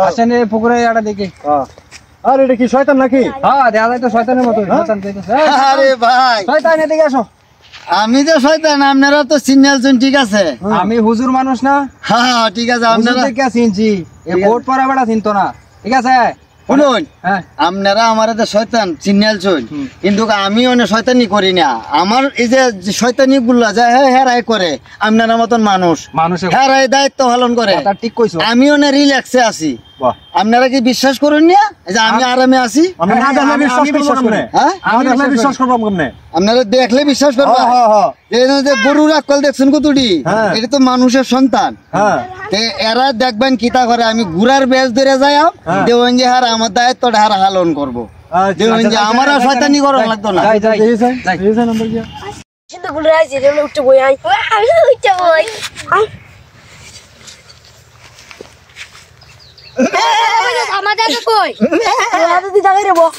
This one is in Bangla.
আসেন এই পুকুরে এটা দেখি। আর এটা কি শয়তান নাকি? হ্যাঁ দেখা যায় তো শয়তানের মতো। শয়তান দেখতেছে। আরে ভাই শয়তান এদিকে আসো। আমি যে শয়তান, আপনারা তো চিনছেন, ঠিক আছে? আমি হুজুর মানুষ না? হ্যাঁ ঠিক আছে, আপনারা আপনারা কে চিনছি? এই ভোট পড়া বেড়া চিনতো না, ঠিক আছে? শুনুন, হ্যাঁ আপনারা আমার তো শয়তান চিনছেন, কিন্তু আমি অনেক শয়তানি করি না। আমার এই যে শয়তানি গুলা যায় হেরাই করে, আপনারা মতন মানুষ মানুষের হেরাই দায়িত্ব পালন করে। কথা ঠিক কইছো। আমি অনেক রিল্যাক্সে আছি। বাহ, আপনারা কি বিশ্বাস করেন না যে আমি আরামে আছি? আমি না দেখলে বিশ্বাস করব কেমনে? হ্যাঁ, আমি দেখলে বিশ্বাস করব কেমনে? আপনারা দেখলে বিশ্বাস করবেন। হ্যাঁ হ্যাঁ এই যে গরুর আকল দেখছেন কতটি, হ্যাঁ। এটা তো মানুষের সন্তান। হ্যাঁ এরা দেখবেন কিতা করে, আমি গুড়ার বেশ ধরে যাই দেবেন যে হার আমার দায়িত্বটা হার হালন করবো। দেবেন যে আমার আর শয়তানি করা লাগতো না। যাই যাই এই যে নাম্বার গিয়া Kita gula aja dia nak ucap boy ai. Ucap boy. Sama dah boy. Ada di tangan dia boh.